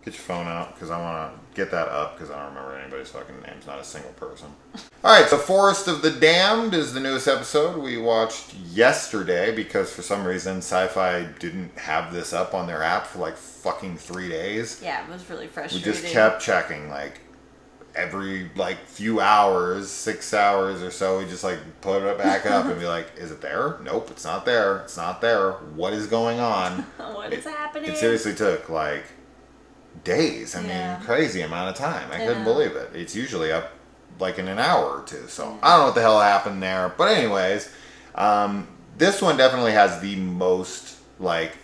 Get your phone out, because I want to get that up, because I don't remember anybody's fucking names, not a single person. Alright, so Forest of the Damned is the newest episode we watched yesterday, because for some reason Sci-Fi didn't have this up on their app for like fucking 3 days. Yeah, it was really frustrating. We just kept checking, like, every, like, few hours, 6 hours or so, we just, like, put it back up and be like, is it there? Nope, it's not there. It's not there. What is going on? What is happening? It seriously took, like, days. I mean, crazy amount of time. I couldn't believe it. It's usually up like in an hour or two. So I don't know what the hell happened there. But anyways, this one definitely has the most like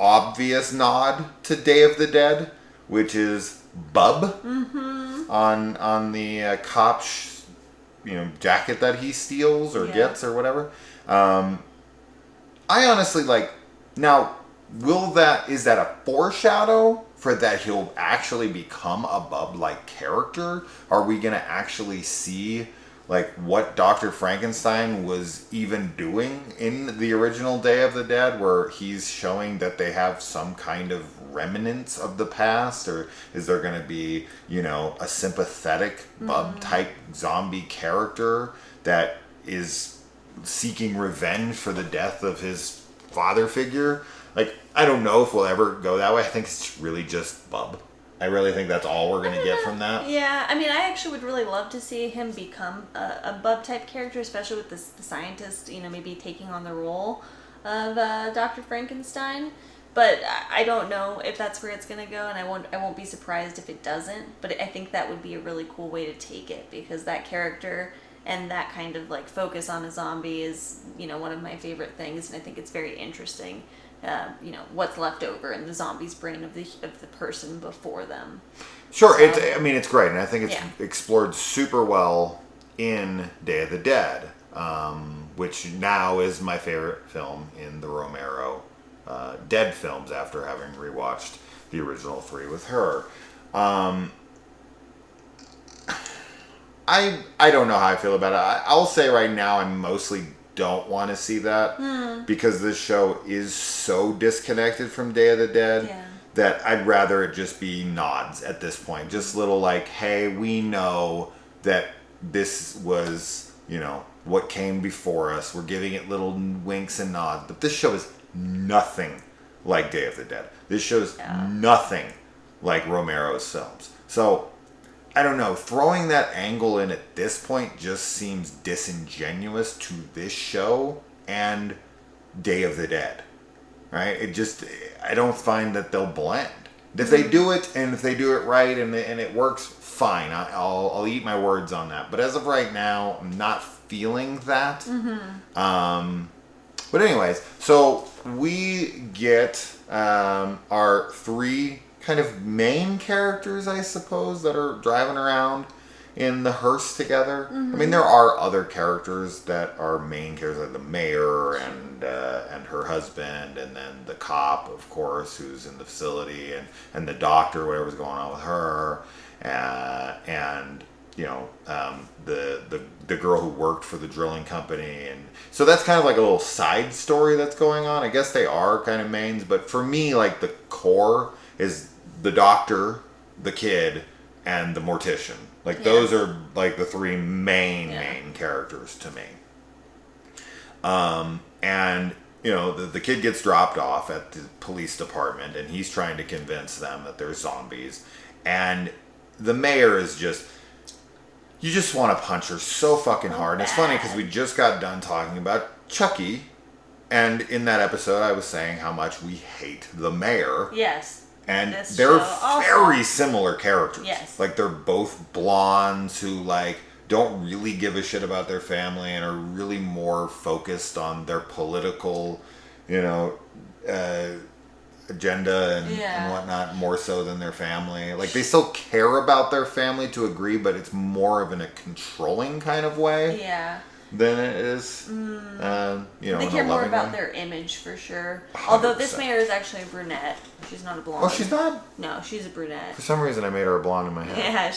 obvious nod to Day of the Dead, which is Bub on the cop jacket that he steals or gets or whatever. I honestly like now. Is that a foreshadow for that he'll actually become a Bub-like character? Are we going to actually see like what Dr. Frankenstein was even doing in the original Day of the Dead, where he's showing that they have some kind of remnants of the past? Or is there going to be, a sympathetic Bub-type zombie character that is seeking revenge for the death of his father figure? Like, I don't know if we'll ever go that way. I think it's really just Bub. I really think that's all we're going to get from that. Yeah, I mean, I actually would really love to see him become a Bub-type character, especially with the scientist, maybe taking on the role of Dr. Frankenstein. But I don't know if that's where it's going to go, and I won't be surprised if it doesn't. But I think that would be a really cool way to take it, because that character and that kind of, like, focus on a zombie is, one of my favorite things, and I think it's very interesting. What's left over in the zombie's brain of the person before them. Sure, it's great, and I think it's explored super well in Day of the Dead, which now is my favorite film in the Romero Dead films after having rewatched the original 3 with her. I don't know how I feel about it. I'll say right now I mostly don't want to see that because this show is so disconnected from Day of the Dead that I'd rather it just be nods at this point. Just little like, hey, we know that this was, what came before us. We're giving it little winks and nods. But this show is nothing like Day of the Dead. This show is nothing like Romero's films. So I don't know, throwing that angle in at this point just seems disingenuous to this show and Day of the Dead, right? I don't find that they'll blend. If they do it, and if they do it right, and it works, fine. I'll eat my words on that. But as of right now, I'm not feeling that. But anyways, so we get our 3 kind of main characters, I suppose, that are driving around in the hearse together. I mean, there are other characters that are main characters, like the mayor and her husband, and then the cop, of course, who's in the facility, and the doctor, whatever's going on with her, and the girl who worked for the drilling company. And so that's kind of like a little side story that's going on. I guess they are kind of mains, but for me, like, the core is the doctor, the kid, and the mortician. Like, those are like the 3 main characters to me. And the kid gets dropped off at the police department, and he's trying to convince them that they're zombies. And the mayor is just, you just want to punch her so fucking hard. And it's funny because we just got done talking about Chucky, and in that episode I was saying how much we hate the mayor. Yes. And they're very similar characters. Yes. Like, they're both blondes who, like, don't really give a shit about their family and are really more focused on their political, agenda and whatnot, more so than their family. Like, they still care about their family to a degree, but it's more of in a controlling kind of way. Yeah. Than it is, they care more about their image, for sure. 100%. Although this mayor is actually a brunette. She's not a blonde. Oh, she's not? No, she's a brunette. For some reason, I made her a blonde in my head. Yeah,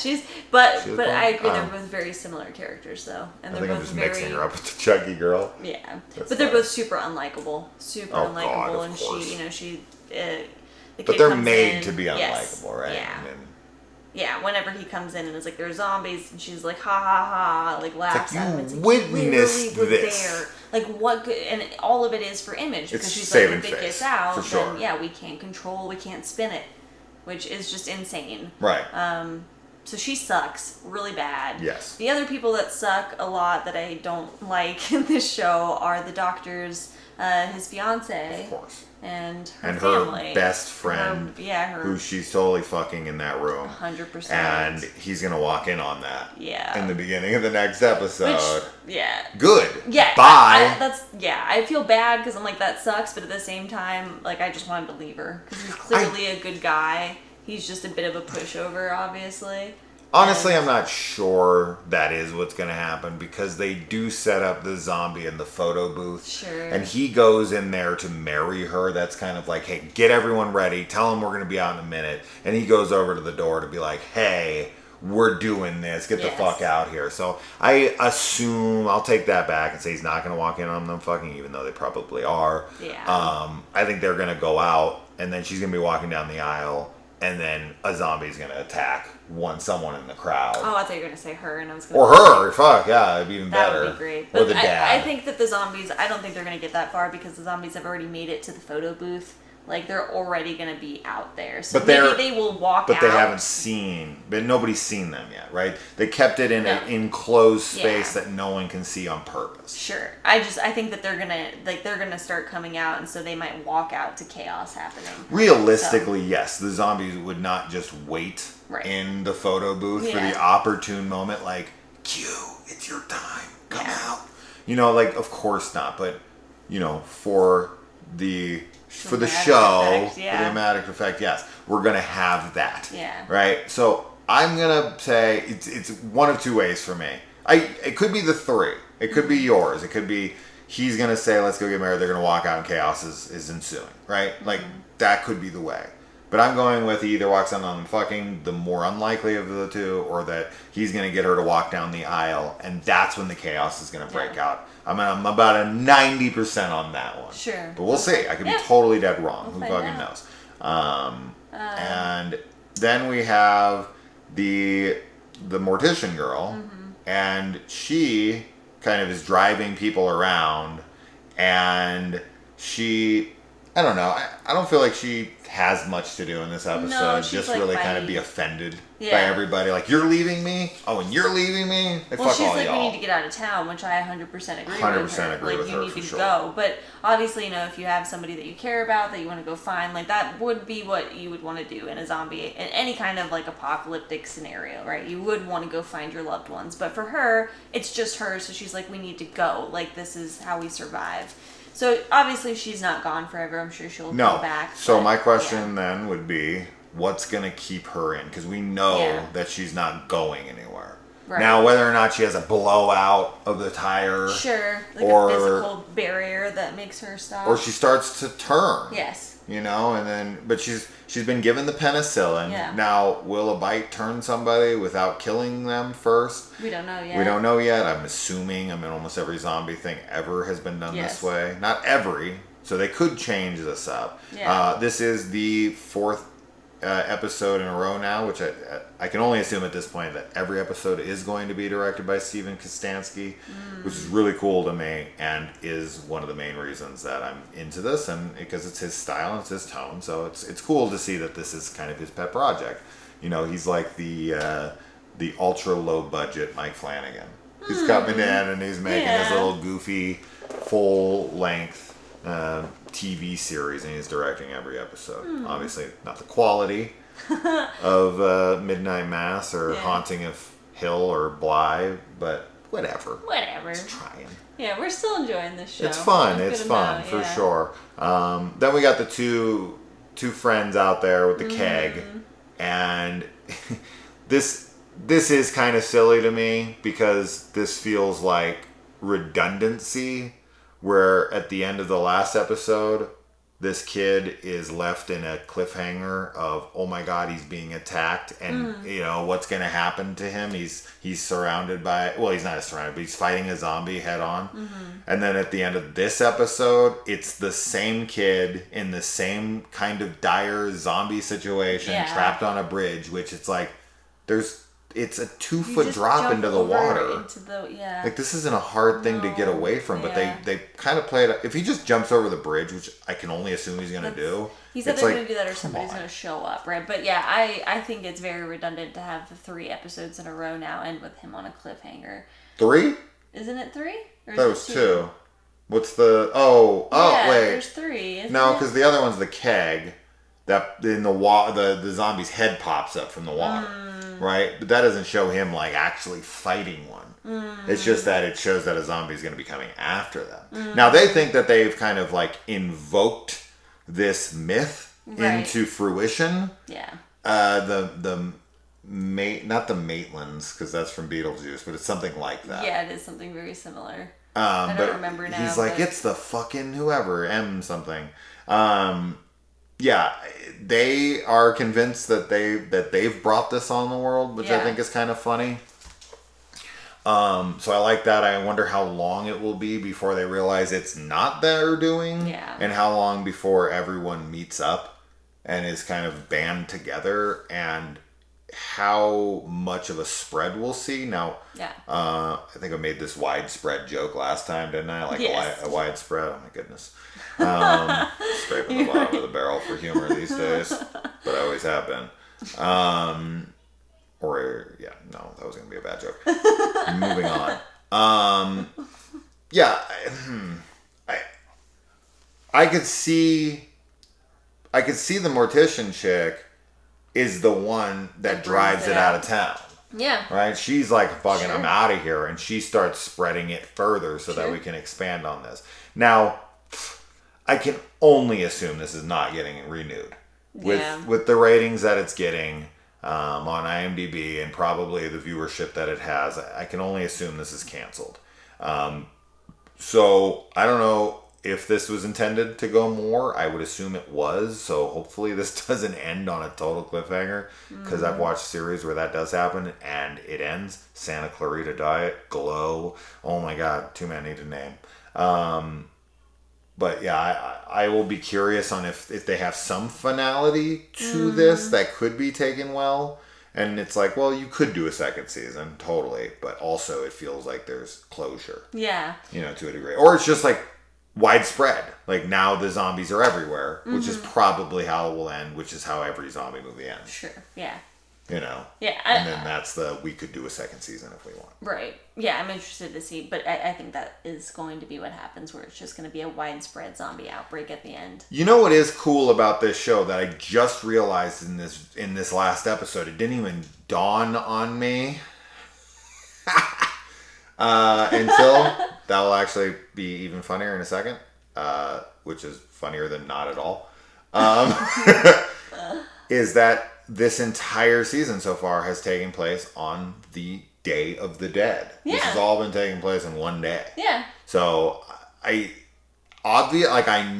but I agree, they're both very similar characters, though. And I they're think I'm both just mixing her up with the Chucky girl. Yeah. But they're both super unlikable. Super unlikable. God, and course. she the but kid they're comes made in. to be unlikable, Yes. right? Yeah. I mean, yeah, whenever he comes in and it's like, there's zombies, and she's like, ha ha ha, like laughs like, at him. you It's like, witnessed you literally were this. there. Like, what good, and all of it is for image, because It's she's like, saving if it face, gets out, for sure. then yeah, we can't control, we can't spin it, which is just insane. Right. So she sucks really bad. Yes. The other people that suck a lot that I don't like in this show are the doctor's, his fiance. Of course. And her And family. her best friend, her who she's totally fucking in that room. 100%. And he's gonna walk in on that. Yeah. In the beginning of the next episode. Which, yeah. Good. Yeah. Bye. I feel bad because I'm like, that sucks, but at the same time, like, I just wanted to leave her because he's clearly a good guy. He's just a bit of a pushover, obviously. Honestly, I'm not sure that is what's going to happen because they do set up the zombie in the photo booth. Sure. And he goes in there to marry her. That's kind of like, hey, get everyone ready. Tell them we're going to be out in a minute. And he goes over to the door to be like, hey, we're doing this. Get the fuck out here. So I assume, I'll take that back and say he's not going to walk in on them fucking, even though they probably are. Yeah. I think they're going to go out and then she's going to be walking down the aisle. And then a zombie's gonna attack someone in the crowd. Oh, I thought you were gonna say her, and I was gonna. Or her, fuck yeah, it'd be even that better. That would be great. Or But the dad. I think that the zombies, I don't think they're gonna get that far because the zombies have already made it to the photo booth. Like, they're already gonna be out there, so maybe they will walk out. But they haven't seen. But nobody's seen them yet, right? They kept it in an enclosed space that no one can see on purpose. Sure. I think that they're gonna start coming out, and so they might walk out to chaos happening. Realistically, yes, the zombies would not just wait in the photo booth for the opportune moment, like, Q, it's your time, come out. You know, like, of course not, but, you know, for the show, for the dramatic effect, yes, we're gonna have that. Yeah. Right. So I'm gonna say it's one of two ways for me. It could be the three. It could be yours. It could be he's gonna say, let's go get married. They're gonna walk out and chaos is ensuing. Right. Like that could be the way. But I'm going with he either walks out on them fucking, the more unlikely of the two, or that he's going to get her to walk down the aisle, and that's when the chaos is going to break out. I'm about a 90% on that one. Sure. But we'll see. I could be totally dead wrong. Who fucking knows? And then we have the mortician girl, and she kind of is driving people around, and she... I don't know. I don't feel like she has much to do in this episode. No, she's just like really kind of be offended by everybody. Like, you're leaving me? Oh, and you're leaving me? Like, well, fuck she's all like, y'all. we need to get out of town, which I 100% agree with her. 100% agree with her, you need for to sure. go. But obviously, you know, if you have somebody that you care about, that you want to go find, like, that would be what you would want to do in a zombie, in any kind of, like, apocalyptic scenario, right? You would want to go find your loved ones. But for her, it's just her, so she's like, we need to go. Like, this is how we survive. So, obviously, she's not gone forever. I'm sure she'll come back. So, my question then would be, what's going to keep her in? Because we know that she's not going anywhere. Right. Now, whether or not she has a blowout of the tire. Sure. Like a physical barrier that makes her stop. Or she starts to turn. Yes. You know, and then, but she's been given the penicillin. Yeah. Now, will a bite turn somebody without killing them first? We don't know yet. We don't know yet. I'm assuming, almost every zombie thing ever has been done this way. Not every, so they could change this up. Yeah. This is the fourth episode in a row now, which I can only assume at this point that every episode is going to be directed by Steven Kostanski, which is really cool to me and is one of the main reasons that I'm into this, and because it's his style and it's his tone, so it's cool to see that this is kind of his pet project. You know, he's like the ultra low budget Mike Flanagan. He's coming in and he's making his little goofy full length TV series, and he's directing every episode. Obviously, not the quality of Midnight Mass or Haunting of Hill or Bly, but whatever. It's trying. Yeah, we're still enjoying this show. It's fun. It's fun for sure. Then we got the two friends out there with the keg, and this is kind of silly to me because this feels like redundancy. Where at the end of the last episode, this kid is left in a cliffhanger of, oh my god, he's being attacked, and you know what's going to happen to him. He's surrounded by, well, he's not surrounded, but he's fighting a zombie head on. And then at the end of this episode, it's the same kid in the same kind of dire zombie situation, trapped on a bridge, which it's like it's a 2-foot drop into the water. Like, this isn't a hard thing to get away from, but they kind of play it. If he just jumps over the bridge, which I can only assume he's going to do. He said they're going to do that, or somebody's going to show up, right? But yeah, I think it's very redundant to have the 3 episodes in a row now end with him on a cliffhanger. 3? Isn't it 3? Or that was 2. What's the... Oh, yeah, wait. There's 3. No, because the other one's the keg. That in the zombie's head pops up from the water, right? But that doesn't show him like actually fighting one. It's just that it shows that a zombie is going to be coming after them. Now they think that they've kind of like invoked this myth into fruition. Yeah. Not the Maitlands, because that's from Beetlejuice, but it's something like that. Yeah, it is something very similar. I don't remember now. He's like, it's the fucking whoever M something. Yeah, they are convinced that they've brought this on the world, which I think is kind of funny. So I like that. I wonder how long it will be before they realize it's not their doing, and how long before everyone meets up and is kind of band together, and how much of a spread we'll see. Now, I think I made this widespread joke last time, didn't I? Like a widespread. Oh my goodness. Scraping the bottom of the barrel for humor these days, but I always have been. No, that was going to be a bad joke. Moving on. I could see the mortician chick is the one that drives it out of town. Yeah. Right? She's like, fucking, I'm out of here. And she starts spreading it further so that we can expand on this. Now, I can only assume this is not getting renewed. With the ratings that it's getting on IMDb and probably the viewership that it has, I can only assume this is canceled. So, I don't know if this was intended to go more. I would assume it was. So, hopefully this doesn't end on a total cliffhanger. Because I've watched series where that does happen and it ends. Santa Clarita Diet, Glow. Oh my god, too many to name. But yeah, I will be curious on if they have some finality to this that could be taken well. And it's like, well, you could do a second season, totally. But also it feels like there's closure. Yeah. You know, to a degree. Or it's just like widespread. Like now the zombies are everywhere, which is probably how it will end, which is how every zombie movie ends. Sure, yeah. You know? Yeah. And then we could do a second season if we want. Right. Yeah, I'm interested to see, but I think that is going to be what happens, where it's just going to be a widespread zombie outbreak at the end. You know what is cool about this show that I just realized in this last episode? It didn't even dawn on me until that will actually be even funnier in a second, which is funnier than not at all. Is that this entire season so far has taken place on the Day of the Dead. Yeah. This has all been taking place in one day. Yeah. So I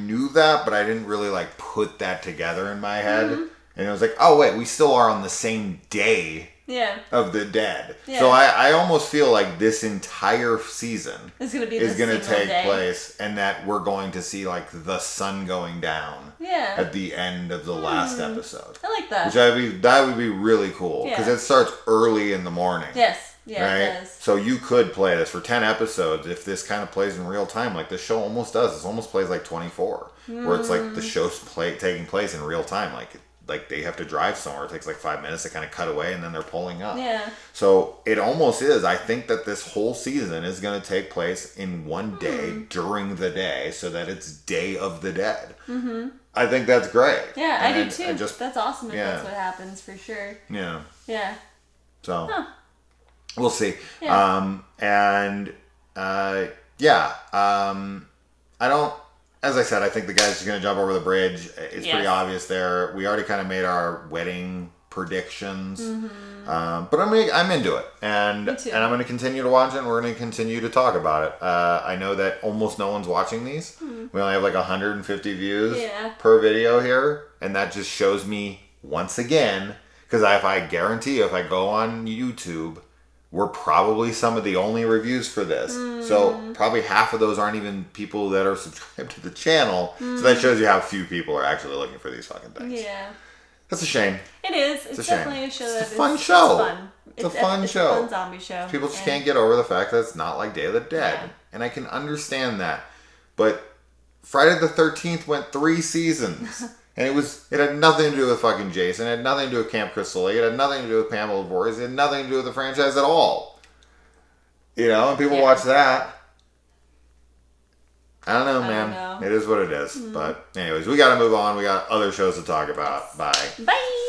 knew that, but I didn't really like put that together in my head. Mm-hmm. And it was like, oh wait, we still are on the same day of the dead. Yeah. So I almost feel like this entire season is going to take place, and that we're going to see like the sun going down at the end of the last episode. I like that. That would be really cool, because it starts early in the morning. Yes. Yeah, right? It does. So you could play this for 10 episodes if this kind of plays in real time, like the show almost does. It almost plays like 24, where it's like the show's taking place in real time, like they have to drive somewhere. It takes like 5 minutes to kind of cut away, and then they're pulling up. Yeah. So it almost is. I think that this whole season is going to take place in one day during the day, so that it's Day of the Dead. Mm-hmm. I think that's great. Yeah, I do too. That's awesome if that's what happens, for sure. Yeah. Yeah. So we'll see. Yeah. I don't. As I said, I think the guy's just going to jump over the bridge. It's pretty obvious there. We already kind of made our wedding predictions. But I'm into it, and I'm going to continue to watch it, and we're going to continue to talk about it. I know that almost no one's watching these. We only have like 150 views per video here, and that just shows me once again, because I guarantee you, if I go on YouTube, we're probably some of the only reviews for this. So probably half of those aren't even people that are subscribed to the channel. So that shows you how few people are actually looking for these fucking things. Yeah. That's a shame. It is. It's definitely a show It's a fun show. It's fun. It's a fun show. It's a fun zombie show. People just can't get over the fact that it's not like Day of the Dead. Yeah. And I can understand that. But Friday the 13th went 3 seasons. And it had nothing to do with fucking Jason. It had nothing to do with Camp Crystal Lake. It had nothing to do with Pamela Voorhees. It had nothing to do with the franchise at all. You know, and people watch that. I don't know, man. It is what it is. But anyways, we got to move on. We got other shows to talk about. Bye. Bye.